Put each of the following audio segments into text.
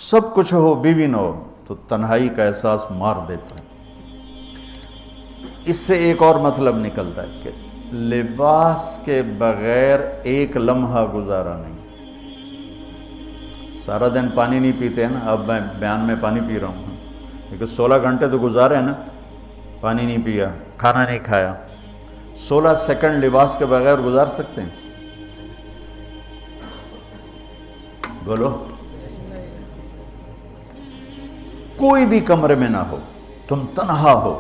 سب کچھ ہو بیوی نہ ہو تو تنہائی کا احساس مار دیتا ہے۔ اس سے ایک اور مطلب نکلتا ہے کہ لباس کے بغیر ایک لمحہ گزارا نہیں۔ سارا دن پانی نہیں پیتے ہیں نا، اب میں بیان میں پانی پی رہا ہوں، لیکن 16 گھنٹے تو گزارے ہیں نا، پانی نہیں پیا، کھانا نہیں کھایا، 16 سیکنڈ لباس کے بغیر گزار سکتے ہیں؟ بولو۔ کوئی بھی کمرے میں نہ ہو، تم تنہا ہو،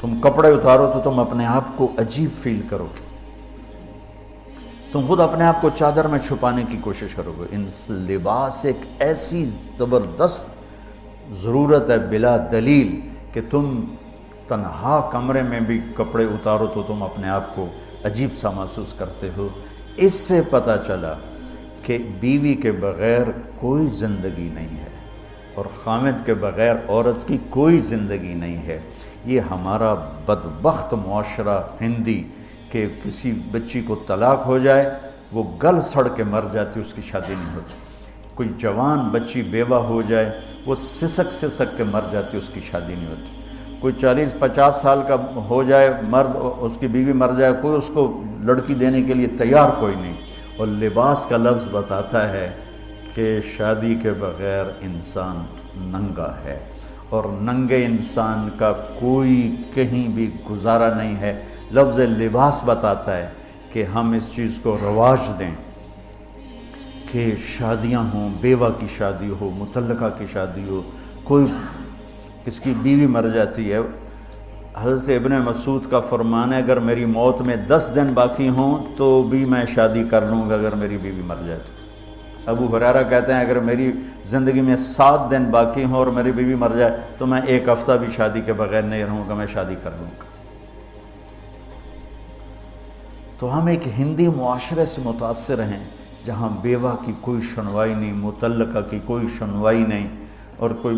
تم کپڑے اتارو تو تم اپنے آپ کو عجیب فیل کرو گے، تم خود اپنے آپ کو چادر میں چھپانے کی کوشش کرو گے۔ ان لباس ایک ایسی زبردست ضرورت ہے بلا دلیل کہ تم تنہا کمرے میں بھی کپڑے اتارو تو تم اپنے آپ کو عجیب سا محسوس کرتے ہو۔ اس سے پتہ چلا کہ بیوی کے بغیر کوئی زندگی نہیں ہے اور خامد کے بغیر عورت کی کوئی زندگی نہیں ہے۔ یہ ہمارا بدبخت معاشرہ ہندی کہ کسی بچی کو طلاق ہو جائے وہ گل سڑ کے مر جاتی، اس کی شادی نہیں ہوتی۔ کوئی جوان بچی بیوہ ہو جائے وہ سسک سسک کے مر جاتی، اس کی شادی نہیں ہوتی۔ کوئی 40-50 سال کا ہو جائے مرد، اس کی بیوی مر جائے، کوئی اس کو لڑکی دینے کے لیے تیار کوئی نہیں۔ اور لباس کا لفظ بتاتا ہے کہ شادی کے بغیر انسان ننگا ہے، اور ننگے انسان کا کوئی کہیں بھی گزارا نہیں ہے۔ لفظ لباس بتاتا ہے کہ ہم اس چیز کو رواج دیں کہ شادیاں ہوں، بیوہ کی شادی ہو، مطلقہ کی شادی ہو، کوئی کس کی بیوی مر جاتی ہے۔ حضرت ابن مسعود کا فرمان ہے اگر میری موت میں 10 دن باقی ہوں تو بھی میں شادی کر لوں گا اگر میری بیوی مر جائے تو۔ ابو ہریرہ کہتے ہیں اگر میری زندگی میں 7 دن باقی ہوں اور میری بیوی مر جائے تو میں 1 ہفتہ بھی شادی کے بغیر نہیں رہوں گا، میں شادی کر لوں گا۔ تو ہم ایک ہندی معاشرے سے متاثر ہیں جہاں بیوہ کی کوئی سنوائی نہیں، مطلقہ کی کوئی سنوائی نہیں، اور کوئی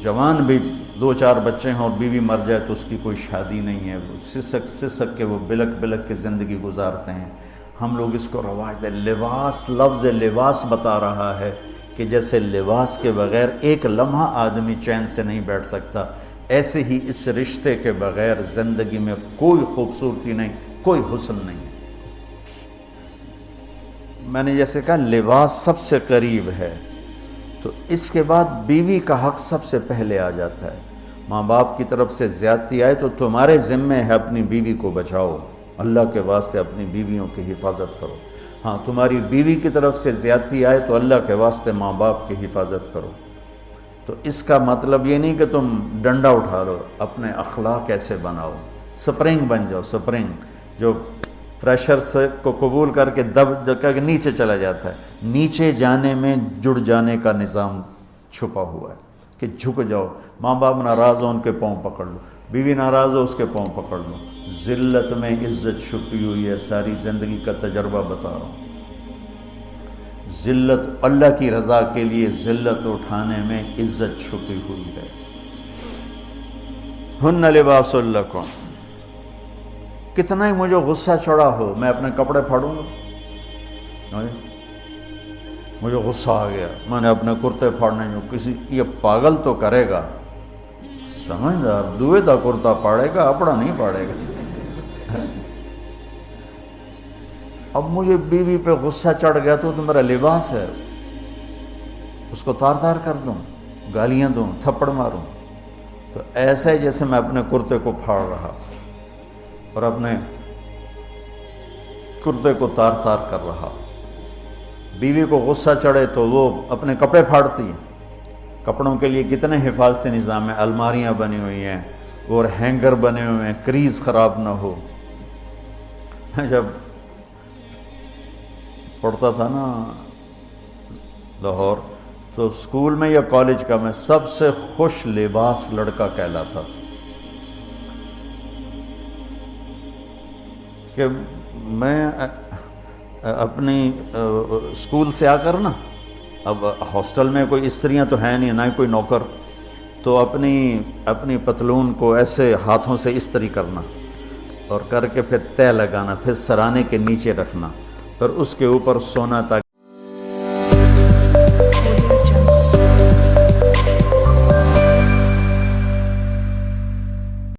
جوان بھی 2-4 بچے ہیں اور بیوی مر جائے تو اس کی کوئی شادی نہیں ہے، وہ سسک سسک کے وہ بلک بلک کے زندگی گزارتے ہیں۔ ہم لوگ اس کو رواج دیں۔ لباس، لفظ لباس بتا رہا ہے کہ جیسے لباس کے بغیر ایک لمحہ آدمی چین سے نہیں بیٹھ سکتا، ایسے ہی اس رشتے کے بغیر زندگی میں کوئی خوبصورتی نہیں، کوئی حسن نہیں۔ میں نے جیسے کہا لباس سب سے قریب ہے، تو اس کے بعد بیوی کا حق سب سے پہلے آ جاتا ہے۔ ماں باپ کی طرف سے زیادتی آئے تو تمہارے ذمے ہے اپنی بیوی کو بچاؤ، اللہ کے واسطے اپنی بیویوں کی حفاظت کرو۔ ہاں تمہاری بیوی کی طرف سے زیادتی آئے تو اللہ کے واسطے ماں باپ کی حفاظت کرو۔ تو اس کا مطلب یہ نہیں کہ تم ڈنڈا اٹھا لو، اپنے اخلاق ایسے بناؤ، سپرنگ بن جاؤ، سپرنگ جو فریشر سے کو قبول کر کے دب کر کے نیچے چلا جاتا ہے۔ نیچے جانے میں جڑ جانے کا نظام چھپا ہوا ہے کہ جھک جاؤ، ماں باپ ناراض ہو ان کے پاؤں پکڑ لو، بیوی ناراض ہو اس کے پاؤں پکڑ لو۔ ذلت میں عزت چھپی ہوئی ہے، ساری زندگی کا تجربہ بتا رہا ہوں۔ ذلت، اللہ کی رضا کے لیے ذلت اٹھانے میں عزت چھپی ہوئی ہے۔ ہن لباس لکم، کتنا ہی مجھے غصہ چڑھا ہو میں اپنے کپڑے پھاڑوں گا، مجھے غصہ آ گیا میں نے اپنے کرتے پھاڑنے میں، کسی یہ پاگل تو کرے گا، سمجھدار دوئے دا کرتا پاڑے گا، اپنا نہیں پاڑے گا۔ اب مجھے بیوی پہ غصہ چڑھ گیا تو میرا لباس ہے، اس کو تار تار کر دوں، گالیاں دوں، تھپڑ ماروں، تو ایسا ہی جیسے میں اپنے کرتے کو پھاڑ رہا اور اپنے کرتے کو تار تار کر رہا۔ بیوی کو غصہ چڑھے تو وہ اپنے کپڑے پھاڑتی ہیں۔ کپڑوں کے لیے کتنے حفاظتی نظام ہیں، الماریاں بنی ہوئی ہیں اور ہینگر بنے ہوئے ہیں، کریز خراب نہ ہو۔ میں جب پڑھتا تھا نا لاہور، تو اسکول میں یا کالج کا میں سب سے خوش لباس لڑکا کہلاتا تھا، کہ میں اپنی اسکول سے آ کر نا، اب ہاسٹل میں کوئی استریاں تو ہیں نہیں، نہ ہی کوئی نوکر، تو اپنی پتلون کو ایسے ہاتھوں سے استری کرنا اور کر کے پھر تہ لگانا، پھر سرانے کے نیچے رکھنا، پھر اس کے اوپر سونا تاکہ